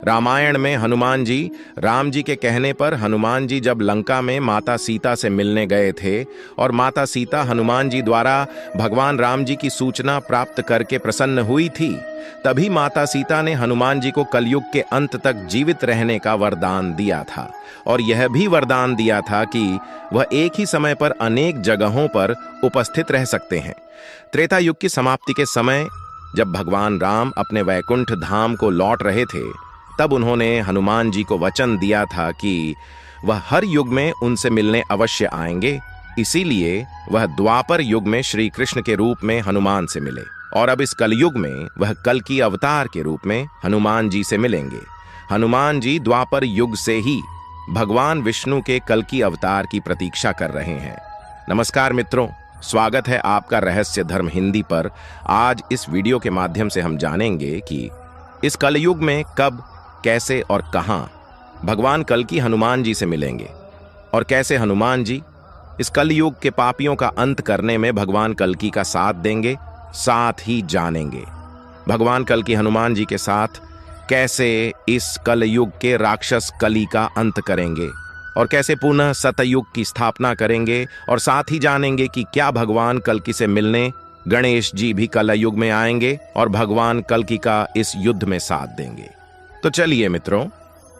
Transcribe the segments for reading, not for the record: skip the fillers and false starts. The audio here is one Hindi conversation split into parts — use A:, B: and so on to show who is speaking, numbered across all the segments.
A: रामायण में हनुमान जी राम जी के कहने पर हनुमान जी जब लंका में माता सीता से मिलने गए थे और माता सीता हनुमान जी द्वारा भगवान राम जी की सूचना प्राप्त करके प्रसन्न हुई थी, तभी माता सीता ने हनुमान जी को कलयुग के अंत तक जीवित रहने का वरदान दिया था और यह भी वरदान दिया था कि वह एक ही समय पर अनेक जगहों पर उपस्थित रह सकते हैं। त्रेता युग की समाप्ति के समय जब भगवान राम अपने वैकुंठ धाम को लौट रहे थे, तब उन्होंने हनुमान जी को वचन दिया था कि वह हर युग में उनसे मिलने अवश्य आएंगे। इसीलिए वह द्वापर युग में श्री कृष्ण के रूप में हनुमान से मिले और अब इस कलयुग में वह कल की अवतार के रूप में हनुमान जी से मिलेंगे। हनुमान जी द्वापर युग से ही भगवान विष्णु के कल की अवतार की प्रतीक्षा कर रहे हैं। नमस्कार मित्रों, स्वागत है आपका रहस्य धर्म हिंदी पर। आज इस वीडियो के माध्यम से हम जानेंगे कि इस कलयुग में कब, कैसे और कहां भगवान कल की हनुमान जी से मिलेंगे और कैसे हनुमान जी इस कलयुग के पापियों का अंत करने में भगवान कल्कि का साथ देंगे। साथ ही जानेंगे भगवान कल की हनुमान जी के साथ कैसे इस कलयुग के राक्षस कली का अंत करेंगे और कैसे पुनः सतयुग की स्थापना करेंगे। और साथ ही जानेंगे कि क्या भगवान कल्कि से मिलने गणेश जी भी कलयुग में आएंगे और भगवान कल्कि का इस युद्ध में साथ देंगे। तो चलिए मित्रों,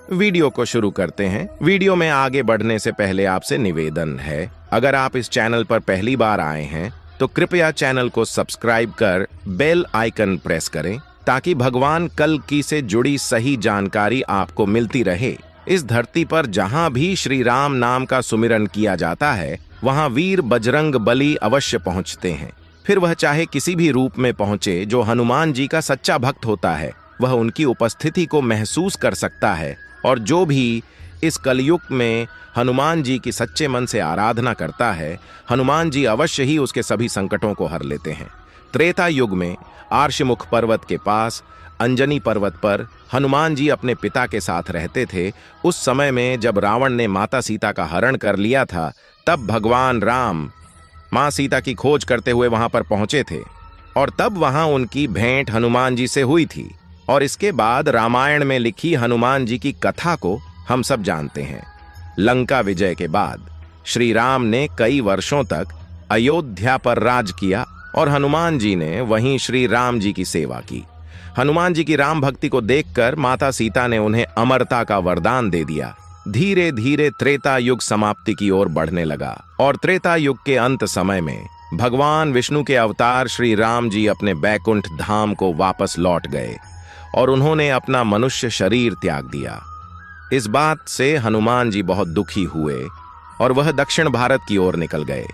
A: वीडियो को शुरू करते हैं। वीडियो में आगे बढ़ने से पहले आपसे निवेदन है, अगर आप इस चैनल पर पहली बार आए हैं तो कृपया चैनल को सब्सक्राइब कर बेल आइकन प्रेस करें ताकि भगवान कल्कि से जुड़ी सही जानकारी आपको मिलती रहे। इस धरती पर जहां भी श्री राम नाम का सुमिरन किया जाता है, वहां वीर बजरंग बली अवश्य पहुंचते हैं। फिर वह चाहे किसी भी रूप में पहुंचे, जो हनुमान जी का सच्चा भक्त होता है वह उनकी उपस्थिति को महसूस कर सकता है और जो भी इस कलयुग में हनुमान जी की सच्चे मन से आराधना करता है, हनुमान जी अवश्य ही उसके सभी संकटों को हर लेते हैं। त्रेता युग में आर्षमुख पर्वत के पास अंजनी पर्वत पर हनुमान जी अपने पिता के साथ रहते थे। उस समय में जब रावण ने माता सीता का हरण कर लिया था, तब भगवान राम मां सीता की खोज करते हुए वहां पर पहुंचे थे और तब वहां उनकी भेंट हनुमान जी से हुई थी। और इसके बाद रामायण में लिखी हनुमान जी की कथा को हम सब जानते हैं। लंका विजय के बाद श्री राम ने कई वर्षों तक अयोध्या पर राज किया और हनुमान जी ने वहीं श्री राम जी की सेवा की। हनुमान जी की राम भक्ति को देखकर माता सीता ने उन्हें अमरता का वरदान दे दिया। धीरे धीरे त्रेता युग समाप्ति की ओर बढ़ने लगा और त्रेता युग के अंत समय में भगवान विष्णु के अवतार श्री राम जी अपने बैकुंठ धाम को वापस लौट गए और उन्होंने अपना मनुष्य शरीर त्याग दिया। इस बात से हनुमान जी बहुत दुखी हुए और वह दक्षिण भारत की ओर निकल गए।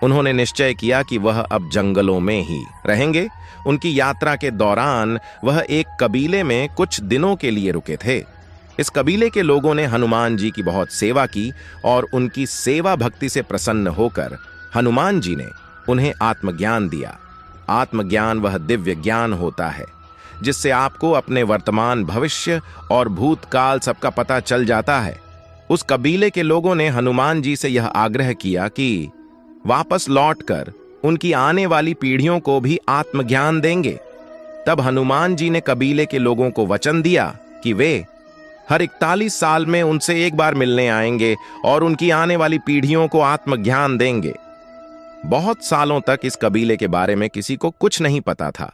A: उन्होंने निश्चय किया कि वह अब जंगलों में ही रहेंगे। उनकी यात्रा के दौरान वह एक कबीले में कुछ दिनों के लिए रुके थे। इस कबीले के लोगों ने हनुमान जी की बहुत सेवा की और उनकी सेवा भक्ति से प्रसन्न होकर हनुमान जी ने उन्हें आत्मज्ञान दिया। आत्मज्ञान वह दिव्य ज्ञान होता है जिससे आपको अपने वर्तमान, भविष्य और भूतकाल सबका पता चल जाता है। उस कबीले के लोगों ने हनुमान जी से यह आग्रह किया कि वापस लौटकर उनकी आने वाली पीढ़ियों को भी आत्मज्ञान देंगे। तब हनुमान जी ने कबीले के लोगों को वचन दिया कि वे हर 41 साल में उनसे एक बार मिलने आएंगे और उनकी आने वाली पीढ़ियों को आत्मज्ञान देंगे। बहुत सालों तक इस कबीले के बारे में किसी को कुछ नहीं पता था,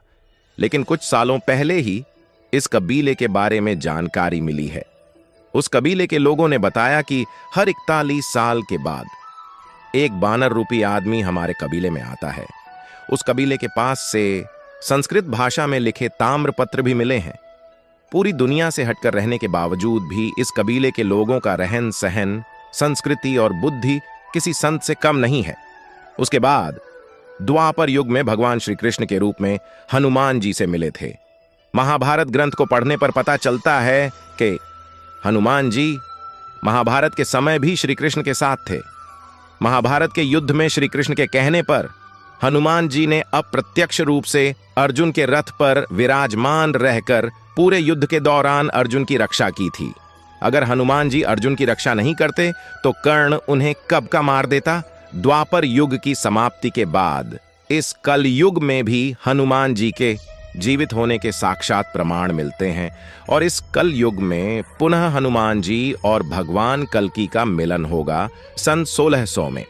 A: लेकिन कुछ सालों पहले ही इस कबीले के बारे में जानकारी मिली है। उस कबीले के लोगों ने बताया कि हर 41 साल के बाद एक बानर रूपी आदमी हमारे कबीले में आता है। उस कबीले के पास से संस्कृत भाषा में लिखे ताम्रपत्र भी मिले हैं। पूरी दुनिया से हटकर रहने के बावजूद भी इस कबीले के लोगों का रहन सहन, संस्कृति और बुद्धि किसी संत से कम नहीं है। उसके बाद द्वापर युग में भगवान श्री कृष्ण के रूप में हनुमान जी से मिले थे। महाभारत ग्रंथ को पढ़ने पर पता चलता है कि हनुमान जी महाभारत के समय भी श्री कृष्ण के साथ थे। महाभारत के युद्ध में श्री कृष्ण के कहने पर हनुमान जी ने अप्रत्यक्ष रूप से अर्जुन के रथ पर विराजमान रहकर पूरे युद्ध के दौरान अर्जुन की रक्षा की थी। अगर हनुमान जी अर्जुन की रक्षा नहीं करते तो कर्ण उन्हें कब का मार देता। द्वापर युग की समाप्ति के बाद इस कलयुग में भी हनुमान जी के जीवित होने के साक्षात प्रमाण मिलते हैं और इस कल युग में पुनः हनुमान जी और भगवान कल्कि का मिलन होगा सन 1600 में।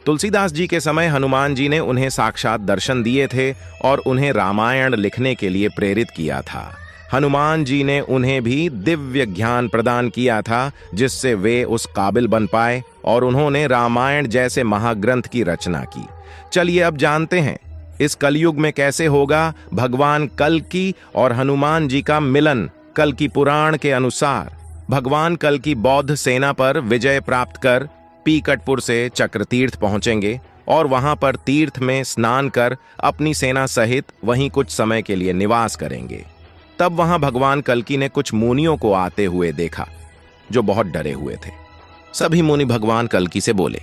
A: तुलसीदास जी के समय हनुमान जी ने उन्हें साक्षात दर्शन दिए थे और उन्हें रामायण लिखने के लिए प्रेरित किया था। हनुमान जी ने उन्हें भी दिव्य ज्ञान प्रदान किया था जिससे वे उस काबिल बन पाए और उन्होंने रामायण जैसे महाग्रंथ की रचना की। चलिए अब जानते हैं इस कलयुग में कैसे होगा भगवान कल्कि और हनुमान जी का मिलन। कल्कि पुराण के अनुसार भगवान कल्कि बौद्ध सेना पर विजय प्राप्त कर पीकटपुर से चक्रतीर्थ पहुंचेंगे और वहां पर तीर्थ में स्नान कर अपनी सेना सहित वहीं कुछ समय के लिए निवास करेंगे। तब वहां भगवान कल्कि ने कुछ मुनियों को आते हुए देखा जो बहुत डरे हुए थे। सभी मुनि भगवान कल्कि से बोले,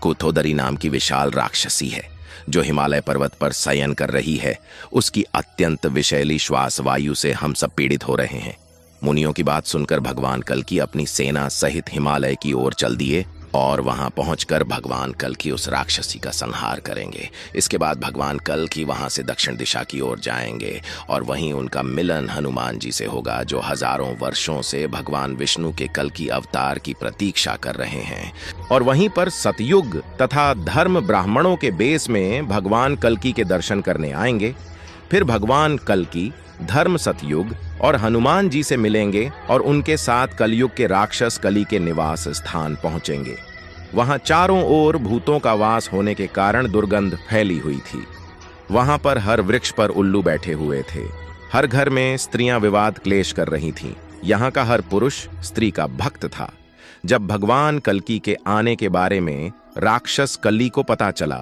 A: कुथोदरी नाम की विशाल राक्षसी है जो हिमालय पर्वत पर शयन कर रही है। उसकी अत्यंत विषैली श्वास वायु से हम सब पीड़ित हो रहे हैं। मुनियों की बात सुनकर भगवान कल्कि अपनी सेना सहित हिमालय की ओर चल दिए और वहां पहुंचकर भगवान कल्कि उस राक्षसी का संहार करेंगे। इसके बाद भगवान कल्कि वहां से दक्षिण दिशा की ओर जाएंगे और वहीं उनका मिलन हनुमान जी से होगा जो हजारों वर्षों से भगवान विष्णु के कल्कि अवतार की प्रतीक्षा कर रहे हैं। और वहीं पर सतयुग तथा धर्म ब्राह्मणों के बेस में भगवान कल्कि के दर्शन करने आएंगे। फिर भगवान कल्कि धर्म सतयुग और हनुमान जी से मिलेंगे और उनके साथ कलयुग के राक्षस कली के निवास स्थान पहुंचेंगे। वहां चारों ओर भूतों का वास होने के कारण दुर्गंध फैली हुई थी। वहां पर हर वृक्ष पर उल्लू बैठे हुए थे। हर घर में स्त्रियां विवाद क्लेश कर रही थीं। यहाँ का हर पुरुष स्त्री का भक्त था। जब भगवान कल्कि के आने के बारे में राक्षस कली को पता चला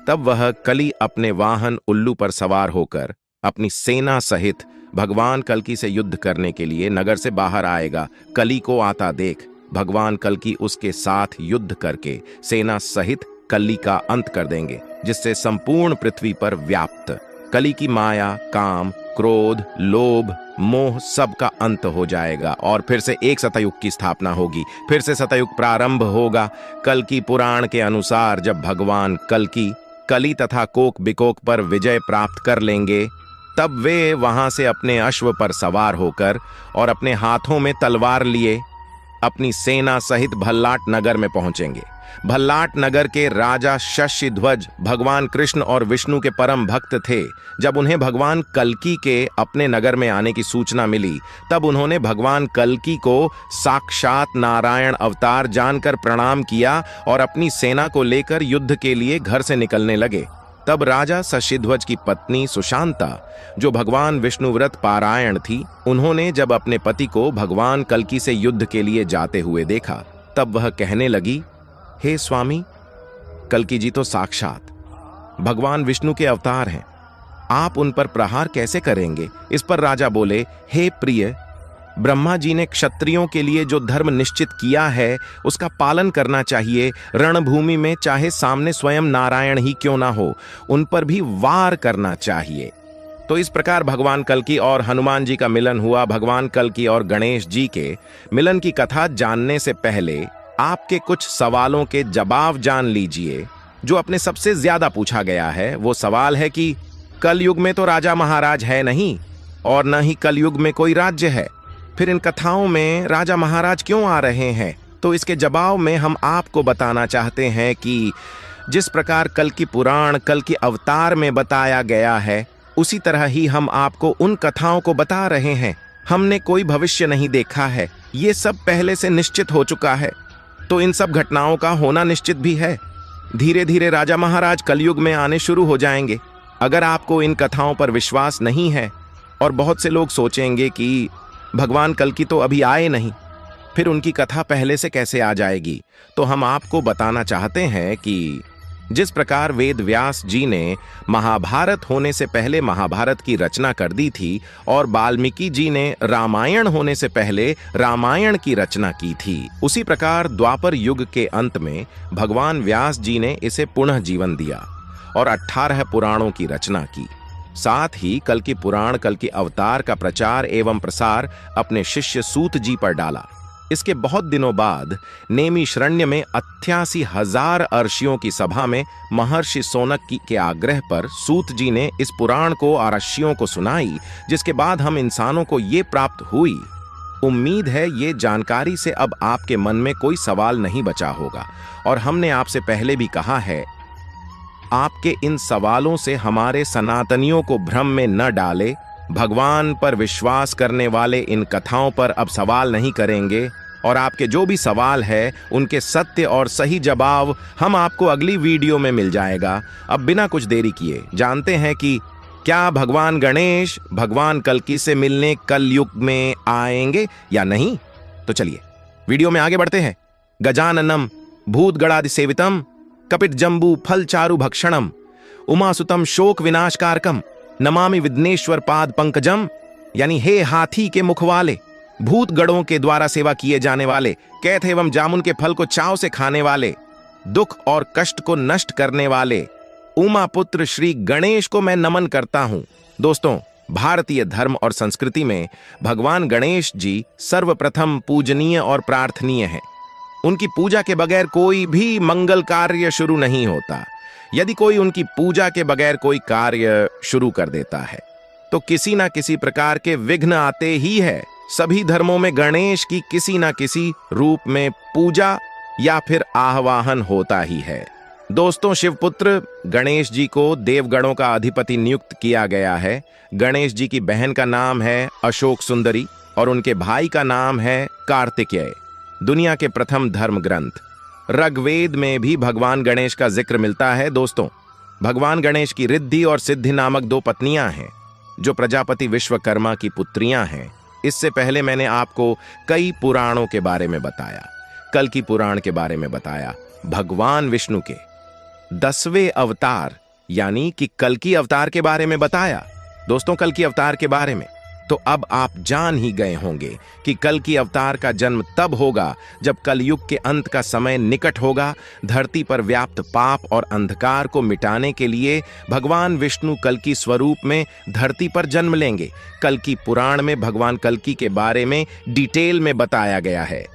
A: तब वह कली अपने वाहन उल्लू पर सवार होकर अपनी सेना सहित भगवान कल्कि से युद्ध करने के लिए नगर से बाहर आएगा। कली को आता देख भगवान कल्कि उसके साथ युद्ध करके सेना सहित कली का अंत कर देंगे जिससे संपूर्ण पृथ्वी पर व्याप्त कली की माया, काम, क्रोध, लोभ, मोह सब का अंत हो जाएगा और फिर से एक सतयुग की स्थापना होगी। फिर से सतयुग प्रारंभ होगा। कल्कि पुराण के अनुसार जब भगवान कल्कि कली तथा कोक बिकोक पर विजय प्राप्त कर लेंगे तब वे वहां से अपने अश्व पर सवार होकर और अपने हाथों में तलवार लिए अपनी सेना सहित भल्लाट नगर में पहुंचेंगे। भल्लाट नगर के राजा शशिध्वज भगवान कृष्ण और विष्णु के परम भक्त थे। जब उन्हें भगवान कल्कि के अपने नगर में आने की सूचना मिली तब उन्होंने भगवान कल्कि को साक्षात नारायण अवतार जानकर प्रणाम किया और अपनी सेना को लेकर युद्ध के लिए घर से निकलने लगे। तब राजा शशिध्वज की पत्नी सुशांता जो भगवान विष्णुव्रत पारायण थी, उन्होंने जब अपने पति को भगवान कल्कि से युद्ध के लिए जाते हुए देखा तब वह कहने लगी, हे स्वामी, कल्कि जी तो साक्षात भगवान विष्णु के अवतार हैं, आप उन पर प्रहार कैसे करेंगे? इस पर राजा बोले, हे प्रिय, ब्रह्मा जी ने क्षत्रियों के लिए जो धर्म निश्चित किया है उसका पालन करना चाहिए। रणभूमि में चाहे सामने स्वयं नारायण ही क्यों ना हो, उन पर भी वार करना चाहिए। तो इस प्रकार भगवान कल्कि और हनुमान जी का मिलन हुआ। भगवान कल्कि और गणेश जी के मिलन की कथा जानने से पहले आपके कुछ सवालों के जवाब जान लीजिए जो अपने सबसे ज्यादा पूछा गया है। वो सवाल है कि कलयुग में तो राजा महाराज है नहीं और न ही कलयुग में कोई राज्य है, फिर इन कथाओं में राजा महाराज क्यों आ रहे हैं? तो इसके जवाब में हम आपको बताना चाहते हैं कि जिस प्रकार कल्कि पुराण कल्कि अवतार में बताया गया है उसी तरह ही हम आपको उन कथाओं को बता रहे हैं। हमने कोई भविष्य नहीं देखा है, ये सब पहले से निश्चित हो चुका है। तो इन सब घटनाओं का होना निश्चित भी है। धीरे धीरे राजा महाराज कलयुग में आने शुरू हो जाएंगे। अगर आपको इन कथाओं पर विश्वास नहीं है और बहुत से लोग सोचेंगे कि भगवान कल्कि तो अभी आए नहीं, फिर उनकी कथा पहले से कैसे आ जाएगी, तो हम आपको बताना चाहते हैं कि जिस प्रकार वेद व्यास जी ने महाभारत होने से पहले महाभारत की रचना कर दी थी और वाल्मीकि जी ने रामायण होने से पहले रामायण की रचना की थी, उसी प्रकार द्वापर युग के अंत में भगवान व्यास जी ने इसे पुनः जीवन दिया और 18 पुराणों की रचना की। साथ ही कल्कि पुराण कल्कि अवतार का प्रचार एवं प्रसार अपने शिष्य सूत जी पर डाला। इसके बहुत दिनों बाद नेमिशरण्य में 88,000 अर्षियों की सभा में महर्षि सोनक के आग्रह पर सूत जी ने इस पुराण को अर्षियों को सुनाई, जिसके बाद हम इंसानों को ये प्राप्त हुई। उम्मीद है ये जानकारी से अब आपके मन में कोई सवाल नहीं बचा होगा, और हमने आपसे पहले भी कहा है, आपके इन सवालों से हमारे सनातनियों को भ्रम में न डाले। भगवान पर विश्वास करने वाले इन कथाओं पर अब सवाल नहीं करेंगे, और आपके जो भी सवाल है उनके सत्य और सही जवाब हम आपको अगली वीडियो में मिल जाएगा। अब बिना कुछ देरी किए जानते हैं कि क्या भगवान गणेश भगवान कल्की से मिलने कलयुग में आएंगे या नहीं। तो चलिए वीडियो में आगे बढ़ते हैं। गजाननम भूतगणादि सेवितम कपित जंबू फल चारु भक्षणम उमासुतम शोक विनाशकारकम नमामि विघ्नेश्वर पाद पंकजम, यानी हे हाथी के मुख वाले, भूत गणों के द्वारा सेवा किए जाने वाले, कैथ एवं जामुन के फल को चाव से खाने वाले, दुख और कष्ट को नष्ट करने वाले उमा पुत्र श्री गणेश को मैं नमन करता हूं। दोस्तों, भारतीय धर्म और संस्कृति में भगवान गणेश जी सर्वप्रथम पूजनीय और प्रार्थनीय हैं। उनकी पूजा के बगैर कोई भी मंगल कार्य शुरू नहीं होता। यदि कोई उनकी पूजा के बगैर कोई कार्य शुरू कर देता है तो किसी ना किसी प्रकार के विघ्न आते ही है। सभी धर्मों में गणेश की किसी ना किसी रूप में पूजा या फिर आह्वान होता ही है। दोस्तों, शिवपुत्र गणेश जी को देवगणों का अधिपति नियुक्त किया गया है। गणेश जी की बहन का नाम है अशोक सुंदरी और उनके भाई का नाम है कार्तिकेय। दुनिया के प्रथम धर्म ग्रंथ ऋग्वेद में भी भगवान गणेश का जिक्र मिलता है। दोस्तों, भगवान गणेश की रिद्धि और सिद्धि नामक 2 पत्नियां हैं जो प्रजापति विश्वकर्मा की पुत्रियां हैं। इससे पहले मैंने आपको कई पुराणों के बारे में बताया। कल्कि पुराण के बारे में बताया, भगवान विष्णु के 10वें अवतार यानी कि कल्कि अवतार के बारे में बताया। दोस्तों, कल्कि अवतार के बारे में तो अब आप जान ही गए होंगे कि कल्कि अवतार का जन्म तब होगा जब कलयुग के अंत का समय निकट होगा। धरती पर व्याप्त पाप और अंधकार को मिटाने के लिए भगवान विष्णु कल्कि स्वरूप में धरती पर जन्म लेंगे। कल्कि पुराण में भगवान कल्कि के बारे में डिटेल में बताया गया है।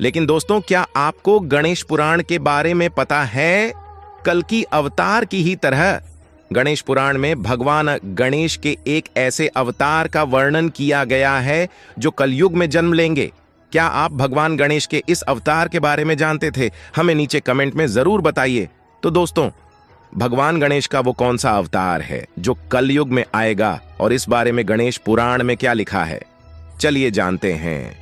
A: लेकिन दोस्तों, क्या आपको गणेश पुराण के बारे में पता है? कल्कि अवतार की ही तरह गणेश पुराण में भगवान गणेश के एक ऐसे अवतार का वर्णन किया गया है जो कलयुग में जन्म लेंगे। क्या आप भगवान गणेश के इस अवतार के बारे में जानते थे? हमें नीचे कमेंट में जरूर बताइए। तो दोस्तों, भगवान गणेश का वो कौन सा अवतार है जो कलयुग में आएगा और इस बारे में गणेश पुराण में क्या लिखा है, चलिए जानते हैं।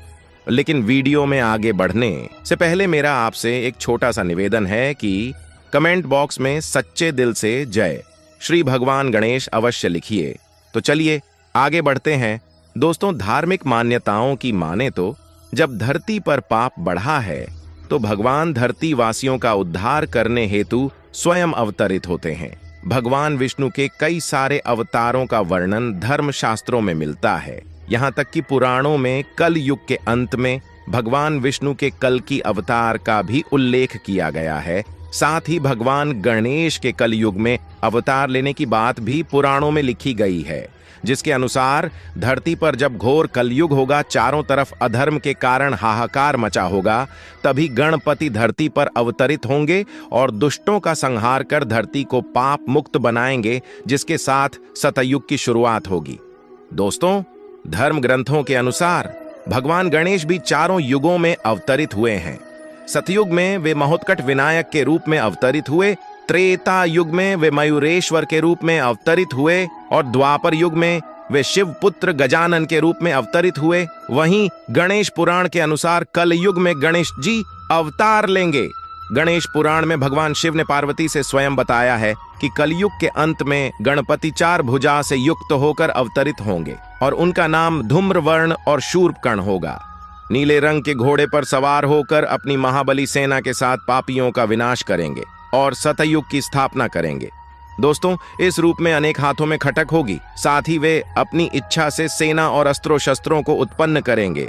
A: लेकिन वीडियो में आगे बढ़ने से पहले मेरा आपसे एक छोटा सा निवेदन है कि कमेंट बॉक्स में सच्चे दिल से जय श्री भगवान गणेश अवश्य लिखिए। तो चलिए आगे बढ़ते हैं। दोस्तों, धार्मिक मान्यताओं की माने तो जब धरती पर पाप बढ़ा है तो भगवान धरती वासियों का उद्धार करने हेतु स्वयं अवतरित होते हैं। भगवान विष्णु के कई सारे अवतारों का वर्णन धर्म शास्त्रों में मिलता है। यहाँ तक कि पुराणों में कल युग के अंत में भगवान विष्णु के कल्कि अवतार का भी उल्लेख किया गया है। साथ ही भगवान गणेश के कलयुग में अवतार लेने की बात भी पुराणों में लिखी गई है, जिसके अनुसार धरती पर जब घोर कलयुग होगा, चारों तरफ अधर्म के कारण हाहाकार मचा होगा, तभी गणपति धरती पर अवतरित होंगे और दुष्टों का संहार कर धरती को पाप मुक्त बनाएंगे, जिसके साथ सतयुग की शुरुआत होगी। दोस्तों, धर्म ग्रंथों के अनुसार भगवान गणेश भी चारों युगों में अवतरित हुए हैं। सतयुग में वे महोत्कट विनायक के रूप में अवतरित हुए, त्रेता युग में वे मयूरेश्वर के रूप में अवतरित हुए और द्वापर युग में वे शिव पुत्र गजानन के रूप में अवतरित हुए। वहीं गणेश पुराण के अनुसार कल युग में गणेश जी अवतार लेंगे। गणेश पुराण में भगवान शिव ने पार्वती से स्वयं बताया है कि कलयुग के अंत में गणपति 4 भुजा से युक्त होकर अवतरित होंगे और उनका नाम धूम्रवर्ण और शूर्पकर्ण होगा। नीले रंग के घोड़े पर सवार होकर अपनी महाबली सेना के साथ पापियों का विनाश करेंगे और सतयुग की स्थापना करेंगे। दोस्तों, इस रूप में अनेक हाथों में खटक होगी। साथ ही वे अपनी इच्छा से सेना और अस्त्रों शस्त्रों को उत्पन्न करेंगे।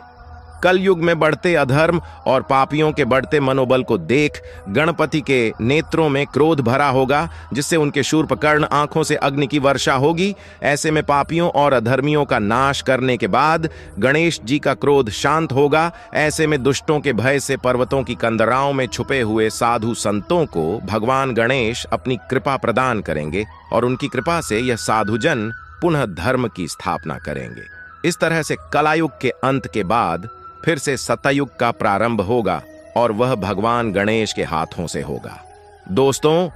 A: कलयुग में बढ़ते अधर्म और पापियों के बढ़ते मनोबल को देख गणपति के नेत्रों में क्रोध भरा होगा, जिससे उनके शूर्पकर्ण आंखों से अग्नि की वर्षा होगी। ऐसे में पापियों और अधर्मियों का नाश करने के बाद गणेश जी का क्रोध शांत होगा। ऐसे में दुष्टों के भय से पर्वतों की कंदराओं में छुपे हुए साधु संतों को भगवान गणेश अपनी कृपा प्रदान करेंगे और उनकी कृपा से यह साधुजन पुनः धर्म की स्थापना करेंगे। इस तरह से कलायुग के अंत के बाद फिर से सतयुग का प्रारंभ होगा और वह भगवान गणेश के हाथों से होगा। दोस्तों,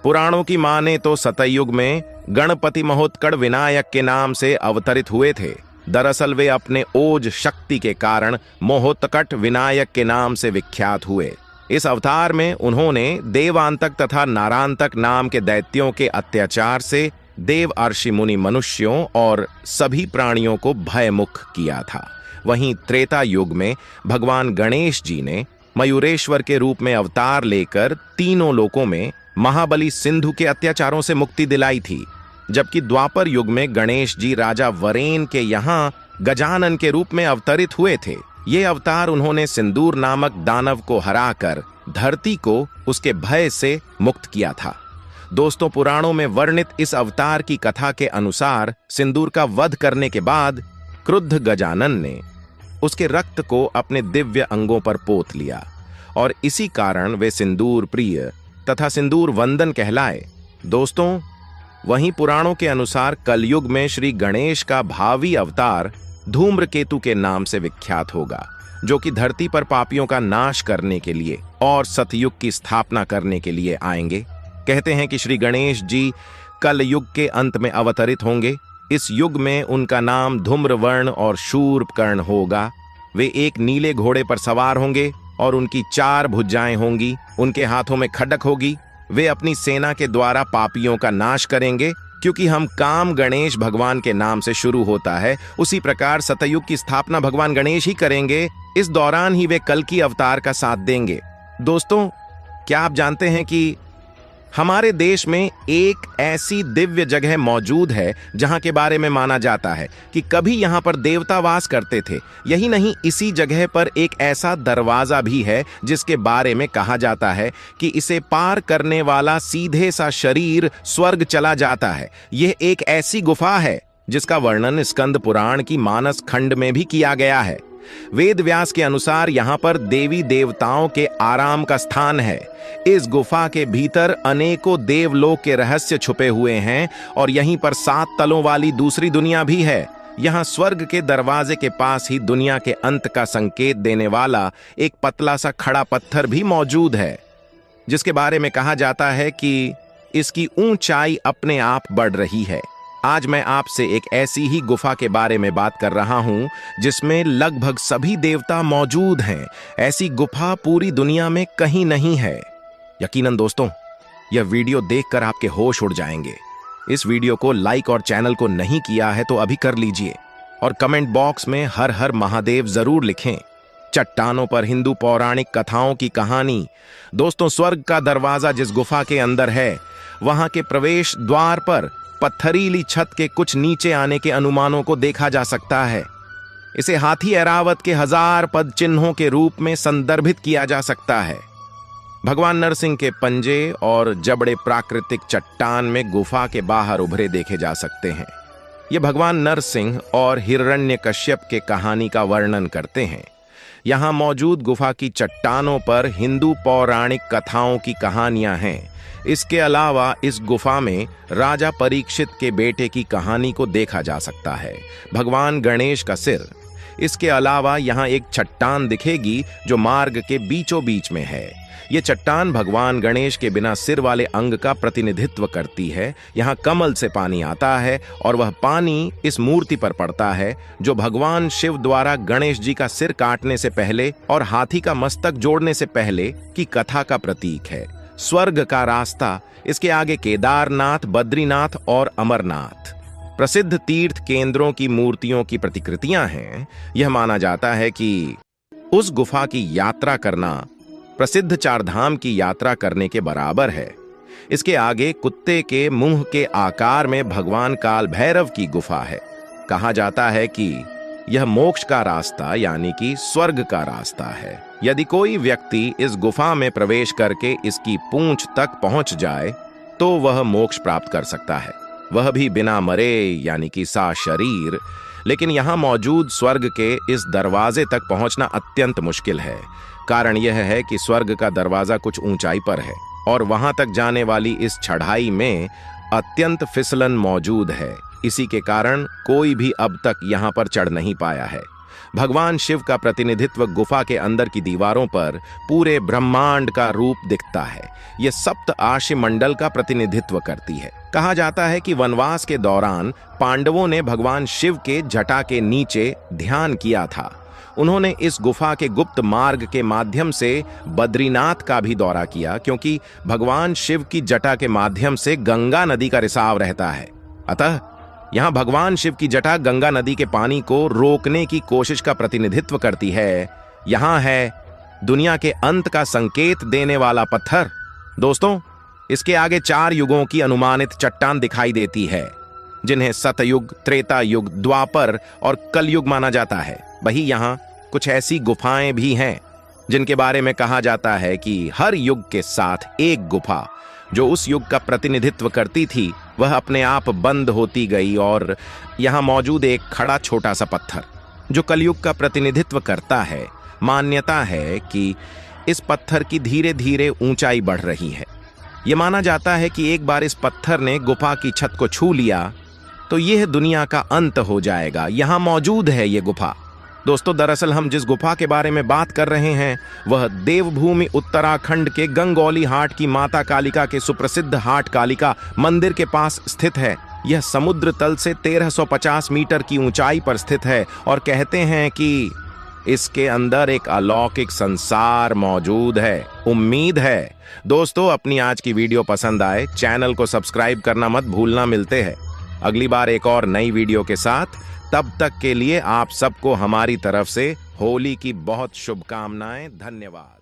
A: पुराणों की माने तो सतयुग में गणपति महोत्कड़ विनायक के नाम से अवतरित हुए थे। दरअसल वे अपने ओज शक्ति के कारण मोहोत्कट विनायक के नाम से विख्यात हुए। इस अवतार में उन्होंने देवांतक तथा नारांतक नाम के दैत्यों के अत्याचार से देव अर्षि मुनि मनुष्यों और सभी प्राणियों को भयमुक्त किया था। वहीं त्रेता युग में भगवान गणेश जी ने मयूरेश्वर के रूप में अवतार लेकर तीनों लोकों में महाबली सिंधु के अत्याचारों से मुक्ति दिलाई थी। जबकि द्वापर युग में गणेश जी राजा वरेन के यहाँ गजानन के रूप में अवतरित हुए थे। ये अवतार उन्होंने सिंदूर नामक दानव को हराकर धरती को उसके भय से मुक्त किया था। दोस्तों, पुराणों में वर्णित इस अवतार की कथा के अनुसार सिंदूर का वध करने के बाद क्रुद्ध गजानन ने उसके रक्त को अपने दिव्य अंगों पर पोत लिया और इसी कारण वे सिंदूर प्रिय तथा सिंदूर वंदन कहलाए। दोस्तों, वहीं पुराणों के अनुसार कलयुग में श्री गणेश का भावी अवतार धूम्रकेतु के नाम से विख्यात होगा, जो कि धरती पर पापियों का नाश करने के लिए और सतयुग की स्थापना करने के लिए आएंगे। कहते हैं कि श्री गणेश जी कलयुग के अंत में अवतरित होंगे। इस युग में उनका नाम धूम्रवर्ण और शूर्पकर्ण होगा। वे एक नीले घोड़े पर सवार होंगे और उनकी 4 भुजाएं होंगी। उनके हाथों में खड्ग होगी। वे अपनी सेना के द्वारा पापियों का नाश करेंगे। क्योंकि हम काम गणेश भगवान के नाम से शुरू होता है, उसी प्रकार सतयुग की स्थापना भगवान गणेश ही करेंगे। इस दौरान ही वे कल्कि अवतार का साथ देंगे। दोस्तों, क्या आप जानते हैं कि हमारे देश में एक ऐसी दिव्य जगह मौजूद है जहां के बारे में माना जाता है कि कभी यहां पर देवता वास करते थे। यही नहीं, इसी जगह पर एक ऐसा दरवाजा भी है जिसके बारे में कहा जाता है कि इसे पार करने वाला सीधे सा शरीर स्वर्ग चला जाता है। यह एक ऐसी गुफा है जिसका वर्णन स्कंद पुराण की मानस खंड में भी किया गया है। वेद व्यास के अनुसार यहाँ पर देवी देवताओं के आराम का स्थान है। इस गुफा के भीतर अनेकों देवलोक के रहस्य छुपे हुए हैं और यहीं पर 7 तलों वाली दूसरी दुनिया भी है। यहाँ स्वर्ग के दरवाजे के पास ही दुनिया के अंत का संकेत देने वाला एक पतला सा खड़ा पत्थर भी मौजूद है, जिसके बारे में कहा जाता है कि इसकी ऊंचाई अपने आप बढ़ रही है। आज मैं आपसे एक ऐसी ही गुफा के बारे में बात कर रहा हूं जिसमें लगभग सभी देवता मौजूद हैं। ऐसी गुफा पूरी दुनिया में कहीं नहीं है। यकीनन दोस्तों, यह वीडियो देखकर आपके होश उड़ जाएंगे। इस वीडियो को लाइक और चैनल को नहीं किया है तो अभी कर लीजिए और कमेंट बॉक्स में हर हर महादेव जरूर लिखें। चट्टानों पर हिंदू पौराणिक कथाओं की कहानी। दोस्तों, स्वर्ग का दरवाजा जिस गुफा के अंदर है, वहां के प्रवेश द्वार पर पत्थरीली छत के कुछ नीचे आने के अनुमानों को देखा जा सकता है। इसे हाथी ऐरावत के 1000 पद चिन्हों के रूप में संदर्भित किया जा सकता है। भगवान नरसिंह के पंजे और जबड़े प्राकृतिक चट्टान में गुफा के बाहर उभरे देखे जा सकते हैं। ये भगवान नरसिंह और हिरण्यकश्यप के कहानी का वर्णन करते हैं। यहाँ मौजूद गुफा की चट्टानों पर हिंदू पौराणिक कथाओं की कहानियां हैं। इसके अलावा इस गुफा में राजा परीक्षित के बेटे की कहानी को देखा जा सकता है, भगवान गणेश का सिर। इसके अलावा यहाँ एक चट्टान दिखेगी जो मार्ग के बीचों बीच में है। ये चट्टान भगवान गणेश के बिना सिर वाले अंग का प्रतिनिधित्व करती है। यहाँ कमल से पानी आता है और वह पानी इस मूर्ति पर पड़ता है, जो भगवान शिव द्वारा गणेश जी का सिर काटने से पहले और हाथी का मस्तक जोड़ने से पहले की कथा का प्रतीक है। स्वर्ग का रास्ता, इसके आगे केदारनाथ, बद्रीनाथ और अमरनाथ प्रसिद्ध तीर्थ केंद्रों की मूर्तियों की प्रतिकृतियां हैं। यह माना जाता है कि उस गुफा की यात्रा करना प्रसिद्ध 4 धाम की यात्रा करने के बराबर है। इसके आगे कुत्ते के मुंह के आकार में भगवान काल भैरव की गुफा है। कहा जाता है कि यह मोक्ष का रास्ता यानी कि स्वर्ग का रास्ता है। यदि कोई व्यक्ति इस गुफा में प्रवेश करके इसकी पूंछ तक पहुंच जाए तो वह मोक्ष प्राप्त कर सकता है, वह भी बिना मरे यानी कि साशरीर। लेकिन यहाँ मौजूद स्वर्ग के इस दरवाजे तक पहुंचना अत्यंत मुश्किल है। कारण यह है कि स्वर्ग का दरवाजा कुछ ऊंचाई पर है और वहां तक जाने वाली इस चढ़ाई में अत्यंत फिसलन मौजूद है। इसी के कारण कोई भी अब तक यहाँ पर चढ़ नहीं पाया है। भगवान शिव का प्रतिनिधित्व गुफा के अंदर की दीवारों पर पूरे ब्रह्मांड का रूप दिखता है। यह सप्त आशी मंडल का प्रतिनिधित्व करती है। कहा जाता है कि वनवास के दौरान पांडवों ने भगवान शिव के जटा के नीचे ध्यान किया था। उन्होंने इस गुफा के गुप्त मार्ग के माध्यम से बद्रीनाथ का भी दौरा किया, क्योंकि भगवान शिव की जटा के माध्यम से गंगा नदी का रिसाव रहता है। अतः यहाँ भगवान शिव की जटा गंगा नदी के पानी को रोकने की कोशिश का प्रतिनिधित्व करती है। यहाँ है दुनिया के अंत का संकेत देने वाला पत्थर। दोस्तों, इसके आगे 4 युगों की अनुमानित चट्टान दिखाई देती है, जिन्हें सतयुग, त्रेता युग, द्वापर और कलयुग माना जाता है। वही यहाँ कुछ ऐसी गुफाएं भी हैं जिनके बारे में कहा जाता है कि हर युग के साथ एक गुफा जो उस युग का प्रतिनिधित्व करती थी वह अपने आप बंद होती गई, और यहाँ मौजूद एक खड़ा छोटा सा पत्थर जो कलयुग का प्रतिनिधित्व करता है। मान्यता है कि इस पत्थर की धीरे धीरे ऊंचाई बढ़ रही है। यह माना जाता है कि एक बार इस पत्थर ने गुफा की छत को छू लिया तो यह दुनिया का अंत हो जाएगा। यहाँ मौजूद है ये गुफा। दोस्तों, दरअसल हम जिस गुफा के बारे में बात कर रहे हैं वह देवभूमि उत्तराखंड के गंगौली हाट की माता कालिका के सुप्रसिद्ध हाट कालिका मंदिर के पास स्थित है। यह समुद्र तल से 1350 मीटर की ऊंचाई पर स्थित है और कहते हैं कि इसके अंदर एक अलौकिक संसार मौजूद है। उम्मीद है दोस्तों अपनी आज की वीडियो पसंद आए। चैनल को सब्सक्राइब करना मत भूलना। मिलते हैं अगली बार एक और नई वीडियो के साथ। तब तक के लिए आप सबको हमारी तरफ से होली की बहुत शुभकामनाएं। धन्यवाद।